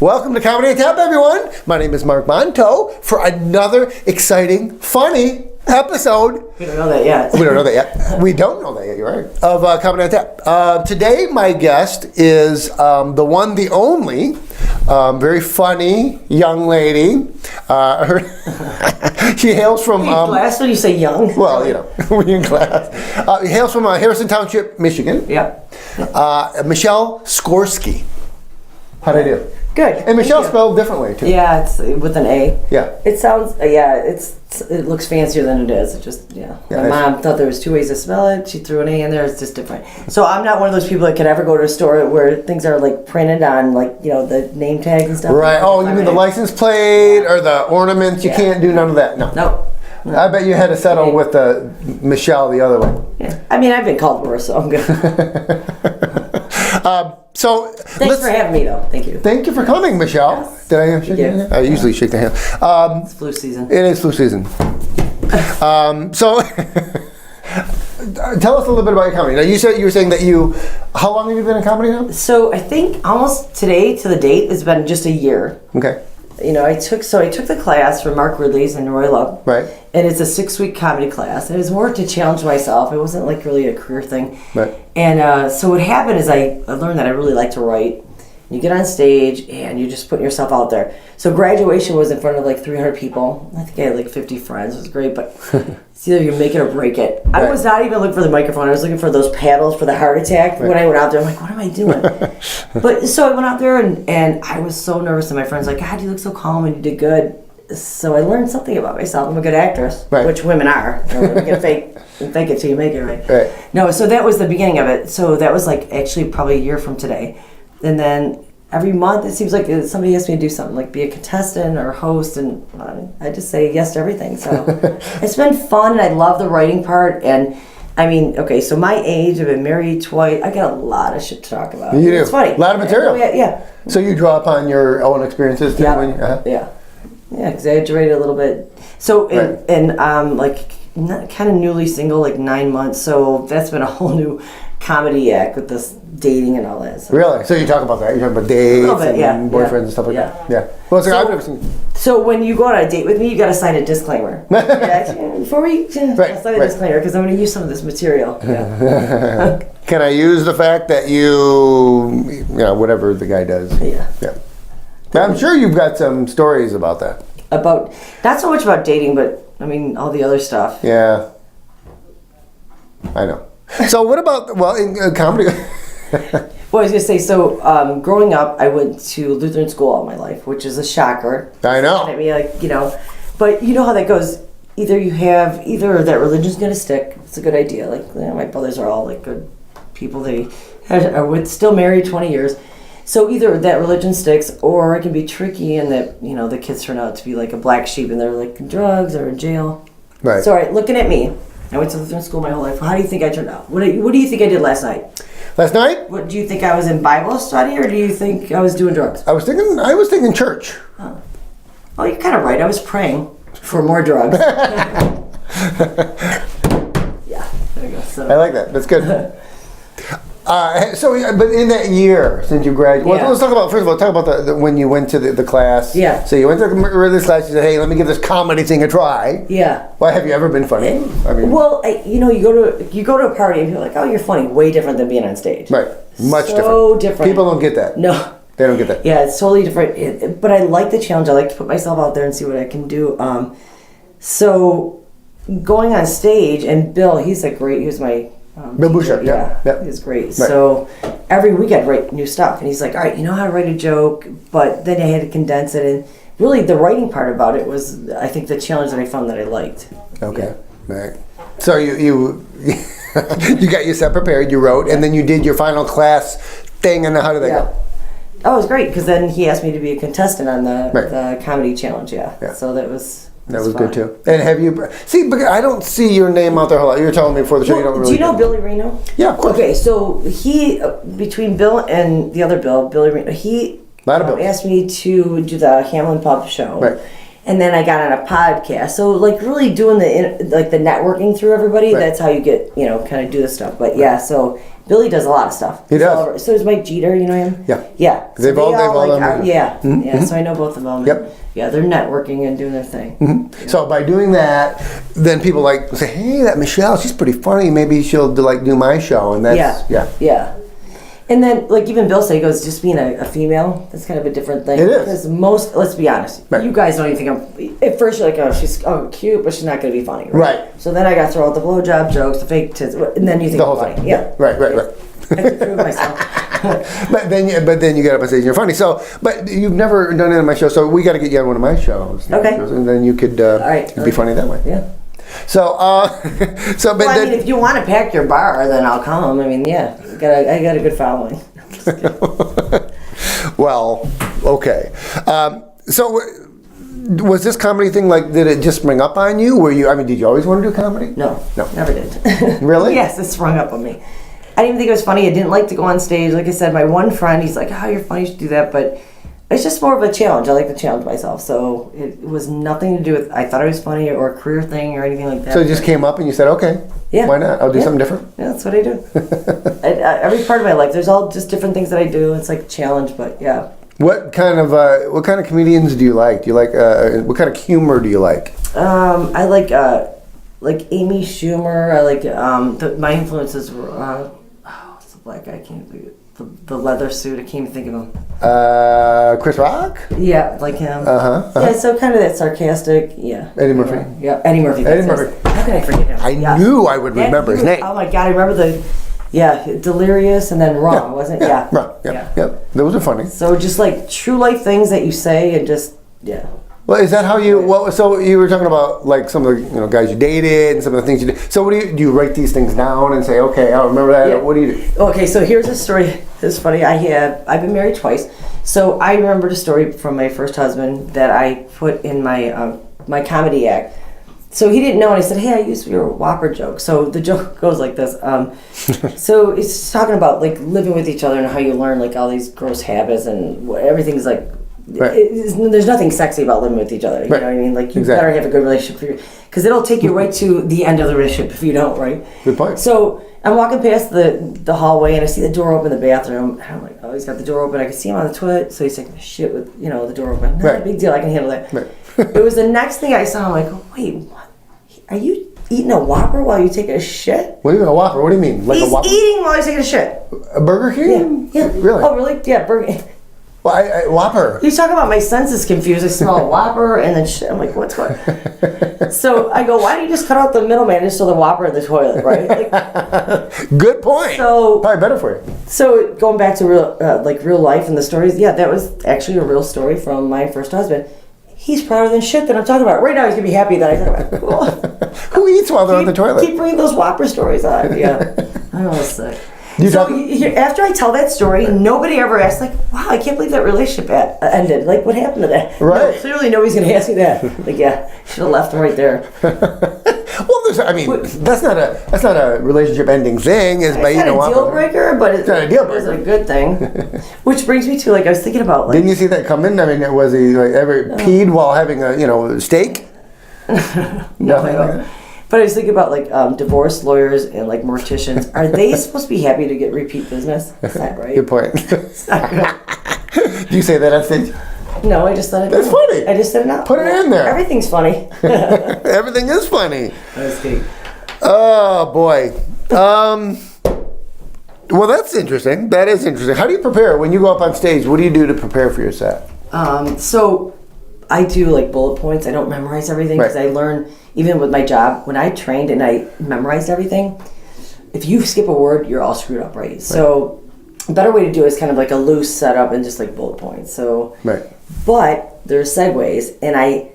Welcome to Comedy on Tap, everyone. My name is Mark Bonto for another exciting, funny episode. We don't know that yet. We don't know that yet. We don't know that yet, you're right. Of Comedy on Tap. Today, my guest is the one, the only, very funny young lady. She hails from... class when you say young? Well, you know, when you're in class. Hails from Harrison Township, Michigan. Yeah. Michalle Skorski. How'd I do? Good. And Michalle spelled differently, too. Yeah, it's with an A. Yeah. It sounds, it looks fancier than it is. It just, My mom thought there was two ways to spell it. She threw an A in there. It's just different. So I'm not one of those people that could ever go to a store where things are like printed on, like, you know, the name tags and stuff. Right. Oh, you mean the license plate or the ornaments? You can't do none of that. No. No. I bet you had to settle with Michalle the other way. Yeah. I mean, I've been called worse, so I'm good. Thanks for having me, though. Thank you. Thank you for coming, Michalle. Yes. Did I shake your hand? I usually shake the hand. It's flu season. It is flu season. Tell us a little bit about your comedy. Now, you were saying that how long have you been in comedy now? So I think almost today to the date has been just a year. Okay. You know, I took the class from Mark Ridley's and Roy Love. Right. And it's a 6-week comedy class. And it was more to challenge myself. It wasn't like really a career thing. Right. And so what happened is I learned that I really like to write. You get on stage and you're just putting yourself out there. So graduation was in front of like 300 people. I think I had like 50 friends. It was great, but it's either you make it or break it. Right. I was not even looking for the microphone. I was looking for those paddles for the heart attack. Right. When I went out there, I'm like, what am I doing? But so I went out there and I was so nervous, and my friends were like, God, you look so calm and you did good. So I learned something about myself. I'm a good actress, right. Which women are. You know, you can fake it till you make it, right? Right. No, so that was the beginning of it. So that was like actually probably a year from today. And then every month it seems like somebody asks me to do something, like be a contestant or a host, and I just say yes to everything. So it's been fun, and I love the writing part. And I mean, okay, so my age, I've been married twice. I got a lot of shit to talk about. You do. It's funny. A lot of material. Yeah. So you draw upon your own experiences too? Yeah. Yeah, exaggerated a little bit. So, like, kind of newly single, like 9 months. So that's been a whole new comedy act with this dating and all that. So. Really? So you talk about that? You talk about dates and boyfriends and stuff like that? Yeah. Well, I've never seen. So when you go on a date with me, you got to sign a disclaimer. Before we sign a disclaimer, because I'm going to use some of this material. Yeah. Can I use the fact that you know, whatever the guy does? Yeah. I'm sure you've got some stories about that. Not so much about dating, but I mean all the other stuff. Yeah. I know. So what about in comedy? Well, I was gonna say, so growing up, I went to Lutheran school all my life, which is a shocker. I know. I mean, like, you know, but you know how that goes. Either that religion's gonna stick. It's a good idea. Like, you know, my brothers are all like good people. They are still married 20 years. So either that religion sticks, or it can be tricky, and that, you know, the kids turn out to be like a black sheep, and they're like in drugs or in jail. Right. So, all right, looking at me, I went to Lutheran school my whole life. How do you think I turned out? What do you think I did last night? Last night? What do you think, I was in Bible study, or do you think I was doing drugs? I was thinking church. Oh, well, you're kind of right. I was praying for more drugs. Yeah, there you go. So. I like that. That's good. But in that year since you graduated, let's talk about, first of all, when you went to the class. Yeah. So you went to this class. You said, "Hey, let me give this comedy thing a try." Yeah. Why, have you ever been funny? I mean, well, you go to a party and you're like, "Oh, you're funny." Way different than being on stage. Right. Much different. So different. People don't get that. No. They don't get that. Yeah, it's totally different. But I like the challenge. I like to put myself out there and see what I can do. So going on stage, and Bill, he was my. Bill Bouchard, yeah. He's great. Right. So every week I'd write new stuff, and he's like, all right, you know how to write a joke, but then I had to condense it, and really the writing part about it was, I think, the challenge that I found that I liked. Okay. Yeah. Right. So you you got your set prepared, you wrote, and then you did your final class thing, and how did that go? Oh, it was great, because then he asked me to be a contestant on the comedy challenge, so that was... That was good too. And have you but I don't see your name out there a lot. You were telling me before the show you don't really. Do you know Billy Reno? Yeah, of course. Okay, so he between Bill and the other Bill, Billy Reno, he asked me to do the Hamlin Pub show. Right. And then I got on a podcast. So like really doing the networking through everybody. Right. That's how you get, kind of do this stuff. But yeah, so Billy does a lot of stuff. He does. So does Mike Jeter, you know him? Yeah. Yeah. So They've all done it. yeah. So I know both of them. Yep. Yeah, they're networking and doing their thing. Mm-hmm. So by doing that, then people like say, hey, that Michelle, she's pretty funny. Maybe she'll do my show. And that's, Yeah. And then, like, even Bill said, he goes, just being a female, that's kind of a different thing. It is. Because let's be honest, Right. you guys don't even think at first you're like, oh, she's cute, but she's not going to be funny. Right. So then I got to throw out the blowjob jokes, the fake tits, and then you think the whole I'm funny. thing. Yeah. Right. I have to prove myself. but then you get up on stage and you're funny. So, but you've never done it on my show, so we got to get you on one of my shows. Okay. And then you could be funny that way. Yeah. So, but Well, I then, mean, if you want to pack your bar, then I'll come. I mean, yeah, I got a good following. well, okay. So, was this comedy thing did it just spring up on you? Did you always want to do comedy? No, never did. Really? Yes, it sprung up on me. I didn't even think it was funny. I didn't like to go on stage. Like I said, my one friend, he's like, oh, you're funny, you should do that. But it's just more of a challenge. I like to challenge myself. So it was nothing to do with, I thought I was funny or a career thing or anything like that. So it just came up and you said, okay, why not? I'll do something different. Yeah, that's what I do. Every part of my life, there's all just different things that I do. It's like a challenge, but yeah. What kind of comedians do you like? Do you like what kind of humor do you like? I like Amy Schumer. I like my influences were what's the black guy? I can't think of it. The leather suit. I can't even think of him. Chris Rock? Yeah, like him. Yeah, so kind of that sarcastic. Yeah. Eddie Murphy. Yeah, Eddie Murphy. Eddie Murphy. How could I forget him? I knew I would remember his name. Oh my god, I remember Delirious and then Raw, wasn't it? Yeah. Right. Yep. Those are funny. So just like true life things that you say and just Well, is that how you? So you were talking about like some of the guys you dated and some of the things you did. So what do you write these things down and say, okay, I'll remember that? Yeah. What do you do? Okay, so here's a story. It's funny. I've been married twice, so I remembered a story from my first husband that I put in my my comedy act. So he didn't know, and I said, "Hey, I used your Whopper joke." So the joke goes like this. So it's talking about like living with each other and how you learn like all these gross habits and everything's like. Right. There's nothing sexy about living with each other. You know what I mean? Like you better have a good relationship because it'll take you right to the end of the relationship if you don't, right? Good point. So I'm walking past the hallway and I see the door open in the bathroom. And I'm like, oh, he's got the door open. I can see him on the toilet, so he's taking a shit with the door open. Not a big deal. I can handle that. Right. It was the next thing I saw. I'm like, wait, what? Are you eating a Whopper while you take a shit? What do you mean a Whopper? What do you mean? Like he's a Whopper? eating while he's taking a shit. A Burger King? Yeah. Really? Oh, really? Yeah, Burger. Well, Whopper. You talk about my senses confused. I smell a Whopper and then shit. I'm like, what's what? So I go, why don't you just cut out the middleman and just throw the Whopper in the toilet, right? Good point. So probably better for you. So going back to real life and the stories, yeah, that was actually a real story from my first husband. He's prouder than shit that I'm talking about. Right now he's going to be happy that I talk about it. Cool. Who eats while they're on the toilet? Keep bringing those Whopper stories on. Yeah. I know, it's sick. After I tell that story, nobody ever asks, like, wow, I can't believe that relationship ended. Like, what happened to that? Right. No, clearly nobody's going to ask me that. Like, yeah, should have left him right there. Well, that's not a relationship ending thing. Is by It's not a deal breaker, but it's not a deal breaker. It's a good thing. Which brings me to, like, I was thinking about, like... Didn't you see that coming? I mean, was he ever peed while having a steak? Nothing like that. But I was thinking about like divorce lawyers and like morticians. Are they supposed to be happy to get repeat business? That's not right. Good point. It's not good. Do you say that on stage? No, I just said it. That's funny. I just said it out. Put it in there. Everything's funny. Everything is funny. That's good. Oh boy. Well, that's interesting. That is interesting. How do you prepare when you go up on stage? What do you do to prepare for your set? So I do like bullet points. I don't memorize everything because I learn. Even with my job, when I trained and I memorized everything, if you skip a word, you're all screwed up, right? So a better way to do it is kind of like a loose setup and just like bullet points. So, but there's segues, and I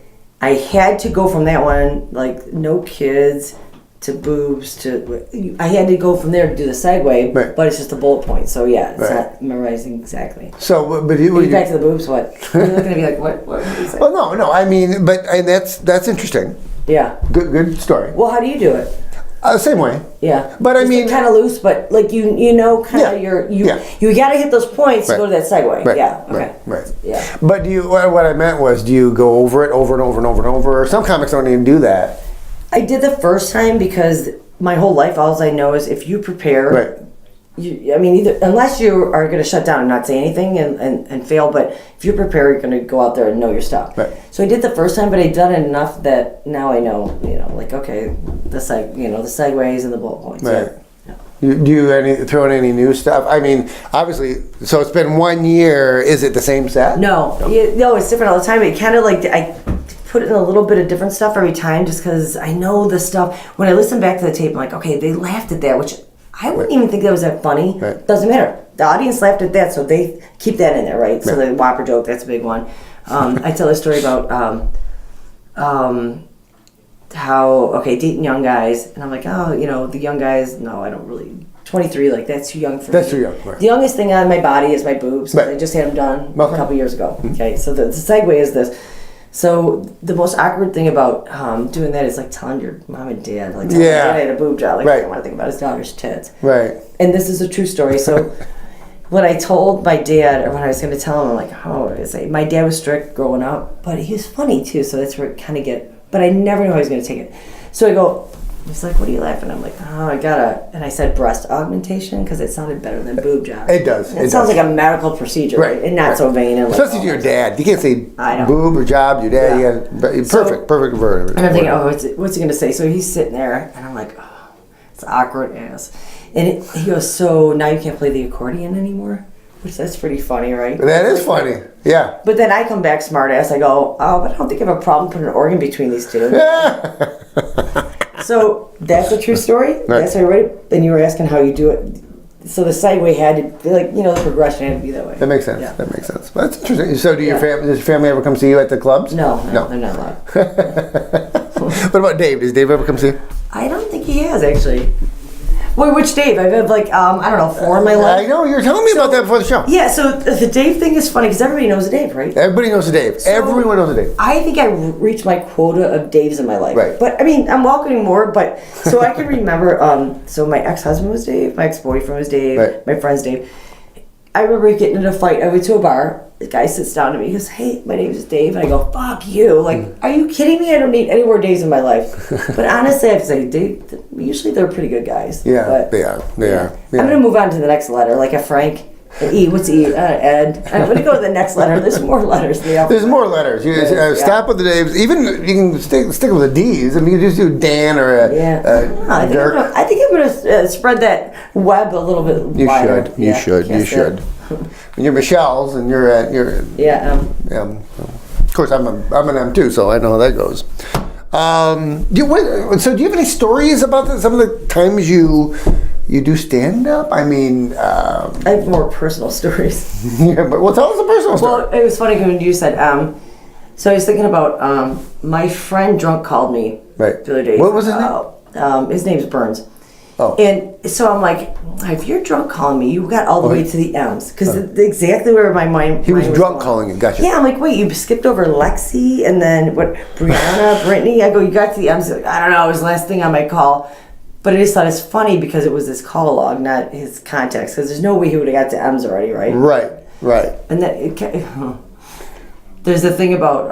had to go from that one, like no kids to boobs to, I had to go from there to do the segue, but it's just a bullet point. So yeah, it's not memorizing exactly. So, but you back to the boobs, what? You're looking at me like, what would you say? Well, no, I mean, and that's interesting. Yeah. Good story. Well, how do you do it? Same way. Yeah. But I mean, kind of loose, but like you know, kind of you got to hit those points to go to that segue. Right. Yeah. Okay. Right. Yeah. But what I meant was, do you go over it over and over and over and over? Some comics don't even do that. I did the first time because my whole life, all I know is if you prepare. Right. Either unless you are going to shut down and not say anything and fail, but if you prepare, you're going to go out there and know your stuff. Right. So I did the first time, but I'd done it enough that now I know, like okay, the segues and the bullet points. Right. Yeah. Do you throw in any new stuff? I mean, obviously, so it's been 1 year. Is it the same set? No, it's different all the time. It kind of like I put in a little bit of different stuff every time, just because I know the stuff. When I listen back to the tape, I'm like, okay, they laughed at that, which I wouldn't even think that was that funny. Right. Doesn't matter. The audience laughed at that, so they keep that in there, right? So the Whopper joke, that's a big one. I tell a story about dating young guys, and I'm like, the young guys. No, I don't really. 23, like that's too young for me. That's too young. Right. The youngest thing on my body is my boobs. Right. I just had them done a couple years ago. Mm-hmm. Okay, so the segue is this. So the most awkward thing about doing that is like telling your mom and dad, like telling your dad I had a boob job, like I don't want to think about his daughter's tits. Right. And this is a true story. So when I told my dad, or when I was going to tell him, I'm like, my dad was strict growing up, but he was funny too, so that's where it kind of but I never knew how he was going to take it. So I go, he's like, what are you laughing? I'm like, and I said breast augmentation because it sounded better than boob job. It does. It sounds like a medical procedure, right? And not so vain. And especially to your dad. You can't say boob or job, your dad. Yeah. Perfect verb. And I'm thinking, what's he going to say? So he's sitting there, and I'm like, it's awkward ass. And he goes, so now you can't play the accordion anymore? Which that's pretty funny, right? That is funny, yeah. But then I come back smart ass. I go, but I don't think I have a problem putting an organ between these two. So that's a true story. Right. That's how you write it. Then you were asking how you do it. So the segue had to be like, the progression had to be that way. That makes sense. Yeah. That makes sense. Well, that's interesting. So does your family ever come see you at the clubs? No, they're not allowed. What about Dave? Does Dave ever come see you? I don't think he has, actually. Wait, which Dave? I've had like, 4 in my life. I know, you were telling me about that before the show. Yeah, so the Dave thing is funny because everybody knows a Dave, right? Everybody knows a Dave. So everyone knows a Dave. I think I reached my quota of Daves in my life. Right. But, I'm welcoming more, but, so I can remember, so my ex-husband was Dave, my ex-boyfriend was Dave, my friend's Dave. I remember getting in a fight. I went to a bar. The guy sits down to me. He goes, hey, my name is Dave. And I go, fuck you. Like, are you kidding me? I don't need any more Daves in my life. But honestly, I have to say, Dave, usually they're pretty good guys. Yeah, but, they are. They are. Yeah. I'm going to move on to the next letter, like a Frank. An E. What's E? Ed. I'm going to go to the next letter. There's more letters. There's more letters. Stop with the Daves. Even you can stick with the D's. I mean, you just do Dan or Dirk. I think I'm going to spread that web a little bit wider. You should. And you're Michelle's, and you're of course, I'm an M too, so I know how that goes. Do you have any stories about some of the times you do stand up? I mean, I have more personal stories. Yeah, but tell us a personal story. Well, it was funny when you said. So I was thinking about my friend drunk called me the other day. What was his name? His name's Burns. Oh. And so I'm like, if you're drunk calling me, you got all the way to the M's. Because exactly where my mind He was drunk calling you, gotcha. Yeah, I'm like, wait, you skipped over Lexi and then Brianna, Brittany? I go, you got to the M's. Like, I don't know, it was the last thing on my call. But I just thought it's funny because it was his call log, not his context. Because there's no way he would have got to M's already, right? Right. And there's the thing about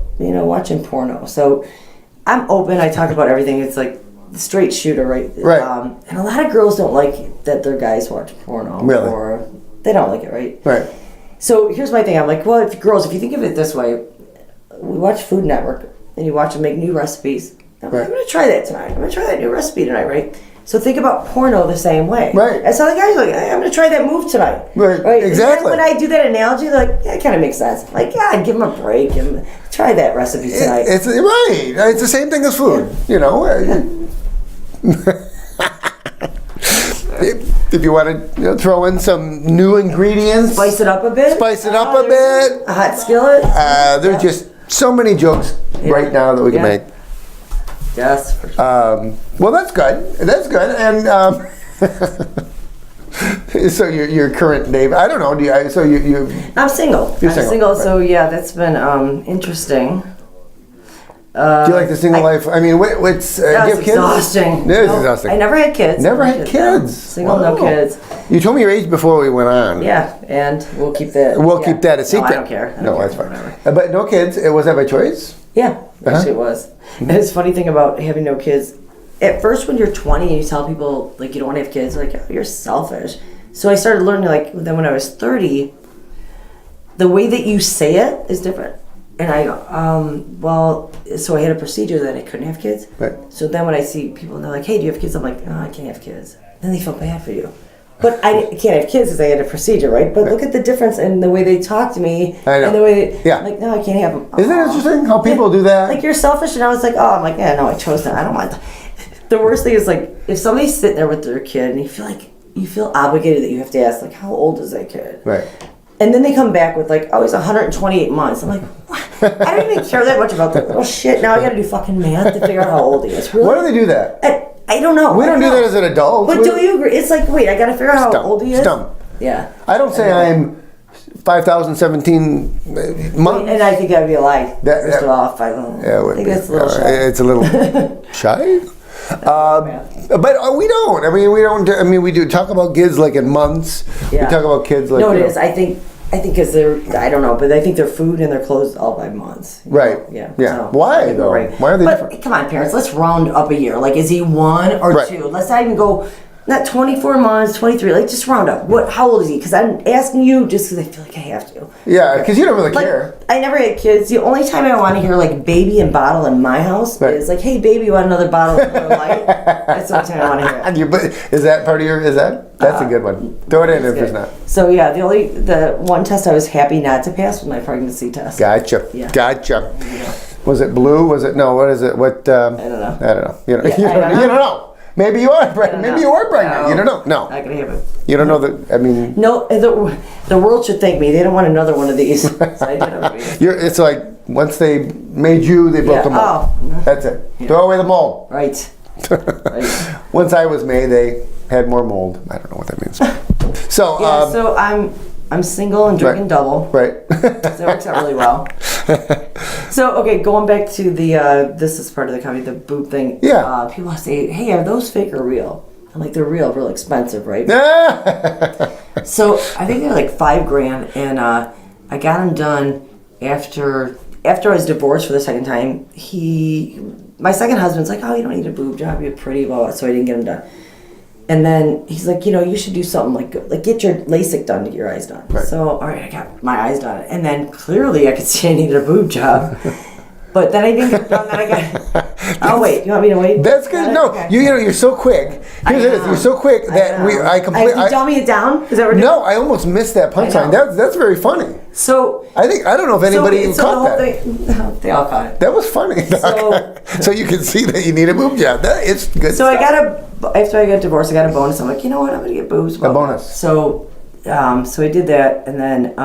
watching porno. So I'm open, I talk about everything. It's like, straight shooter, right? And a lot of girls don't like that their guys watch porno. Really? Or they don't like it, right? Right. So here's my thing. I'm like, well, if you think of it this way, we watch Food Network and you watch them make new recipes. I'm going to try that tonight. I'm going to try that new recipe tonight, right? So think about porno the same way. Right. And so the guys are like, hey, I'm going to try that move tonight. Right. Exactly. When I do that analogy, they're like, yeah, it kind of makes sense. I'm like, yeah, give them a break and try that recipe tonight. It's right. It's the same thing as food, If you want to throw in some new ingredients, spice it up a bit. A hot skillet. There's just so many jokes right now that we can make. Yes. Well, that's good. And so your current Dave, I don't know. I'm single. You're single. So yeah, that's been interesting. Do you like the single life? I mean, what's do you have kids? Exhausting. It is exhausting. I never had kids. Never had kids. Single, no kids. You told me your age before we went on. Yeah, and we'll keep that. We'll keep that a secret. No, I don't care. I don't care. That's fine. But no kids. Was that by choice? Yeah, actually it was. And it's a funny thing about having no kids. At first, when you're 20 and you tell people like you don't want to have kids, they're like, oh, you're selfish. So I started learning like then when I was 30, the way that you say it is different. And I so I had a procedure that I couldn't have kids. Right. So then when I see people and they're like, hey, do you have kids? I'm like, no, I can't have kids. Then they feel bad for you. But I can't have kids because I had a procedure, right? But look at the difference in the way they talk to me. I know. And the way they, Yeah. like, no, I can't have them. Isn't it interesting how people do that? Like, you're selfish. And I was like, oh, I'm like, yeah, no, I chose that. I don't want that. The worst thing is, like, if somebody's sitting there with their kid and you feel obligated that you have to ask, like, how old is that kid? Right. And then they come back with like, oh, he's 128 months. I'm like, what? I don't even care that much about that. Oh shit! Now I got to do fucking math to figure out how old he is. Really? Why do they do that? I don't know. We don't do that as an adult. But do you agree? It's like, wait, I got to figure out how old he is. Dumb. Yeah. I don't say I'm 5,017 months. And I think that'd be a lie. First of all, I think that's a little shy. It's a little shy. But we don't. I mean, we don't. I mean, we do talk about kids like in months. Yeah. We talk about kids like. No, it is. I think because they're. I don't know, but I think their food and their clothes all by months. Right. Yeah. Yeah. So, Why though? Right. Why are they but, different? Come on, parents. Let's round up a year. Like, is he 1 or 2? Let's not even go. Not 24 months, 23. Like, just round up. How old is he? Because I'm asking you just because I feel like I have to. Yeah, because you don't really care. I never had kids. The only time I want to hear like baby and bottle in my house is like, hey baby, you want another bottle of Miller Lite? That's the only time I want to hear it. Is that part of your? Is that? That's a good one. Throw it in if it's not. So yeah, the one test I was happy not to pass was my pregnancy test. Gotcha. Yeah. Gotcha. Yeah. Was it blue? Was it no? What is it? What? I don't know. I don't know. You know. Yeah, you don't know. Maybe you are pregnant. Maybe you are pregnant. No. You don't know. No. Not gonna have it. You don't know that. I mean. No, the world should thank me. They don't want another one of these. So I did have a baby. It's like once they made you, they broke the mold. Oh. That's it. Yeah. Throw away the mold. Right. Right. Once I was made, they had more mold. I don't know what that means. So. Yeah. So I'm single and drinking double. Right. So it works out really well. So, okay, going back to the, this is part of the comedy, the boob thing. Yeah. People say, hey, are those fake or real? I'm like, they're real expensive, right? So, I think they're like $5,000, and I got them done after I was divorced for the second time. My second husband's like, oh, you don't need a boob job, you're pretty, blah, blah, so I didn't get them done. And then he's like, you should do something like get your LASIK done to get your eyes done. Right. So, all right, I got my eyes done. And then clearly I could see I needed a boob job. But then I didn't get it done. Then I got, oh, wait, you want me to wait? That's good. No, okay. You're so quick. Here's it. You're so quick that I completely. Did you tell me it down? Is that what no, I almost missed that punchline. That's very funny. So I don't know if anybody caught that. They all caught it. That was funny. So you can see that you need a boob job. That is good. So after I got divorced, I got a bonus. I'm like, you know what? I'm gonna get boobs. A bonus. So I did that, and then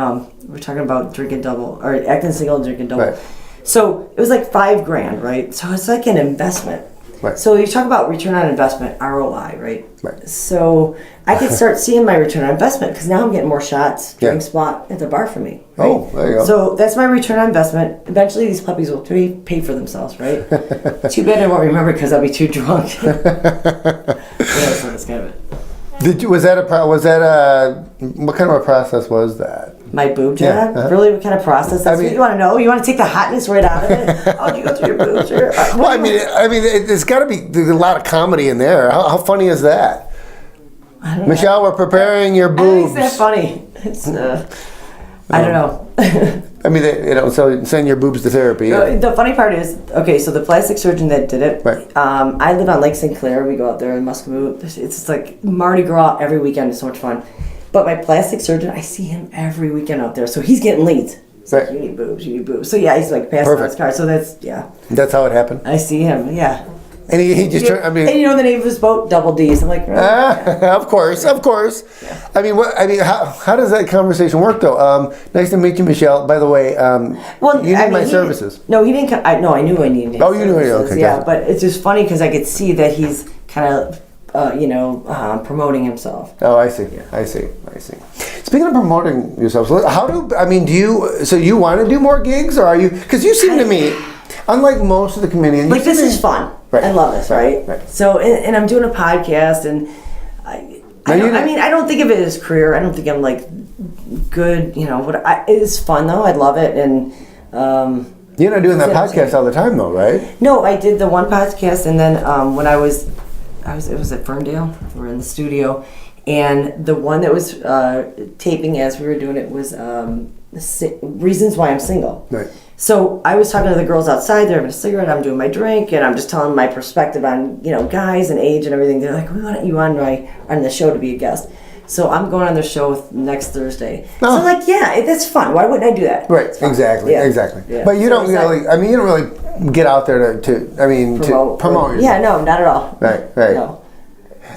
we're talking about drinking double or acting single and drinking double. Right. So it was like $5,000, right? So it's like an investment. Right. So you talk about return on investment, ROI, right? Right. So I could start seeing my return on investment because now I'm getting more shots during spot at the bar for me. Right? Oh, there you go. So that's my return on investment. Eventually, these puppies will pay for themselves, right? Too bad I won't remember because I'll be too drunk. Yeah, so that's kind of it. What kind of a process was that? My boob job? Yeah, uh-huh. Really? What kind of process? That's what you want to know? You want to take the hotness right out of it? Oh, did you go through your boobs? Well, I mean, there's got to be a lot of comedy in there. How funny is that? I don't know. Michelle, we're preparing your boobs. I think it's that funny. It's, I don't know. I mean, so send your boobs to therapy. Yeah. The funny part is, okay, so the plastic surgeon that did it, right. I live on Lake St. Clair. We go out there in Muscatine. It's like Mardi Gras every weekend. It's so much fun. But my plastic surgeon, I see him every weekend out there. So he's getting leads. He's like, you need boobs, you need boobs. So yeah, he's like passing out his card. So That's how it happened? I see him, yeah. And he just turned, and you know the name of his boat? Double D's. I'm like, really? Of course. Yeah. I mean, how does that conversation work though? Nice to meet you, Michelle. By the way, you need my services. No, he didn't come. I knew I needed his services. You knew it, okay. Yeah, but it's just funny because I could see that he's kind of, promoting himself. Oh, I see. Yeah. I see. Speaking of promoting yourself, so you want to do more gigs, or are you? Because you seem to me, unlike most of the comedians, Like, this is fun. Right. I love this, right? Right. So, and I'm doing a podcast, and I don't think of it as career. I don't think I'm like good, you know. It's fun though. I love it, and you're not doing that podcast all the time, though, right? no, I did the one podcast, and then when it was at Ferndale. We're in the studio, and the one that was taping as we were doing it was reasons why I'm single. Right. So I was talking to the girls outside. They're having a cigarette. I'm doing my drink, and I'm just telling my perspective on guys and age and everything. They're like, "We want you on the show to be a guest." So I'm going on their show next Thursday. So I'm like, yeah, that's fun. Why wouldn't I do that? Right. Exactly. Yeah. Exactly. Yeah. But you don't really. I mean, you don't really get out there to promote yourself. Yeah. No, not at all. Right. Right. No.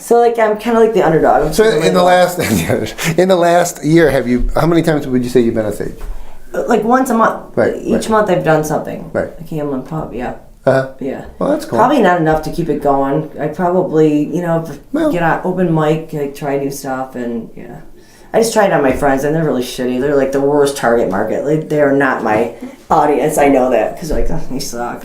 So like I'm kind of like the underdog. So in the last year, how many times would you say you've been on stage? Like once a month. Right. Each month I've done something. Right. Like Hamlin Pub. Yeah. Yeah. Well, that's cool. Probably not enough to keep it going. I probably, get on open mic, like try new stuff, and yeah. I just tried on my friends, and they're really shitty. They're like the worst target market. Like they're not my audience. I know that because like they suck.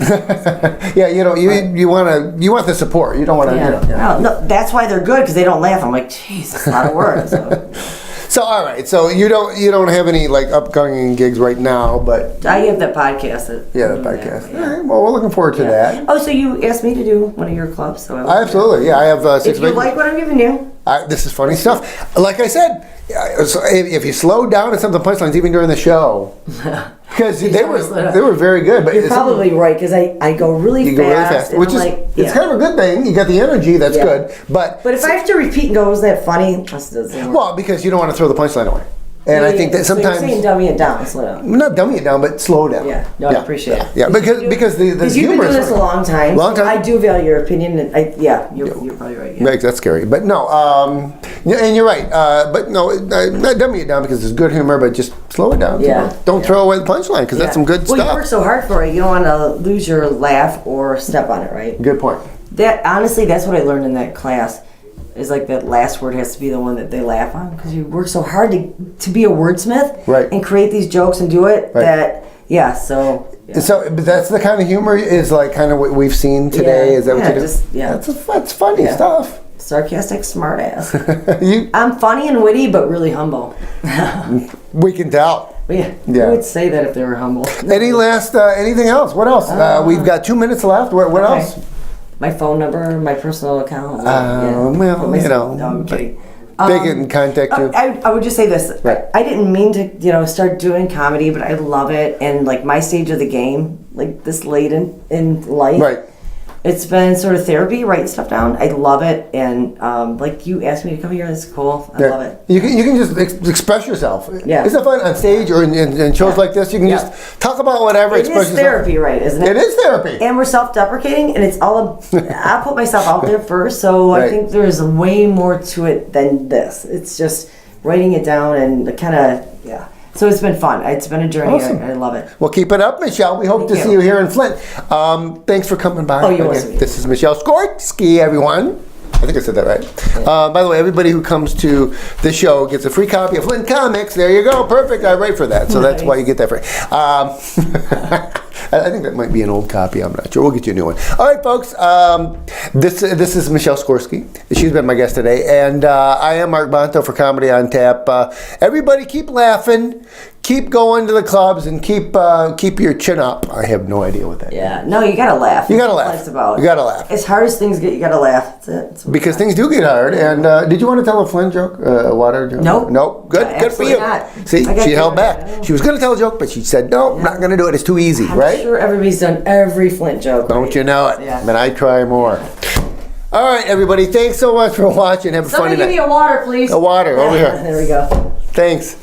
Yeah, you want the support. You don't want to. Yeah. No, that's why they're good because they don't laugh. I'm like, jeez, it's a lot of work. So. So all right, so you don't have any like upcoming gigs right now, but I have that podcast. The podcast. Yeah. All right, well, we're looking forward to that. Oh, so you asked me to do one of your clubs? So Absolutely, yeah. I have 6 If you like what I'm giving you, this is funny stuff. Like I said, so if you slow down at some of the punchlines, even during the show, because they were very good. But you're probably right because I go really fast, which is it's kind of a good thing. You got the energy, that's good. But if I have to repeat and go, was that funny? Well, because you don't want to throw the punchline away. And I think that sometimes so you're saying dummy it down, slow down. Not dummy it down, but slow down. Yeah, no, I appreciate it. Yeah, because the you've been doing this a long time. I do value your opinion, and you're probably right. Yeah. Right, that's scary, but no, and you're right. But no, not dummy it down because it's good humor, but just slow it down. Yeah. Don't throw away the punchline because that's some good stuff. Well, you work so hard for it, you don't want to lose your laugh or step on it, right? Good point. Honestly, that's what I learned in that class. Is like that last word has to be the one that they laugh on because you work so hard to be a wordsmith and create these jokes and do it So but that's the kind of humor is like kind of what we've seen today. Is that what you do? That's funny stuff. Sarcastic smart ass. I'm funny and witty, but really humble. We can tell. Yeah. Who would say that if they were humble? Anything else? What else? We've got 2 minutes left. What else? My phone number, my personal account. No, I'm kidding. They can contact you. I would just say this. Right. I didn't mean to, start doing comedy, but I love it. And like my stage of the game, like this late in life, right. It's been sort of therapy, writing stuff down. I love it, and like you asked me to come here. That's cool. I love it. You can just express yourself. Yeah, isn't it fun on stage or in shows like this? You can just talk about whatever. It is therapy, right? Isn't it? It is therapy, and we're self-deprecating, and it's all. I put myself out there first, so I think there's way more to it than this. It's just writing it down and kind of So it's been fun. It's been a journey. Awesome. I love it. Well, keep it up, Michelle. We hope to see you here in Flint. Thanks for coming by. Oh, you're welcome. This is Michelle Skorski, everyone. I think I said that right. Yeah. By the way, everybody who comes to the show gets a free copy of Flint Comics. There you go. Perfect. I write for that. So that's why you get that free. I think that might be an old copy. I'm not sure. We'll get you a new one. All right, folks. This is Michelle Skorski. She's been my guest today. And I am Mark Bonto for Comedy on Tap. Everybody keep laughing. Keep going to the clubs and keep your chin up. I have no idea what that is. Yeah. No, you got to laugh. You got to laugh. That's about it. You got to laugh. As hard as things get, you got to laugh. That's it. Because things do get hard. And did you want to tell a Flint joke? A water joke? Nope. Nope. Good for you. Not. See, she held back. She was going to tell a joke, but she said, no, I'm not going to do it. It's too easy, right? I'm sure everybody's done every Flint joke. Don't you know it? Yeah. But I try more. All right, everybody. Thanks so much for watching. Have a funny night. Somebody give me a water, please. A water over here. There we go. Thanks.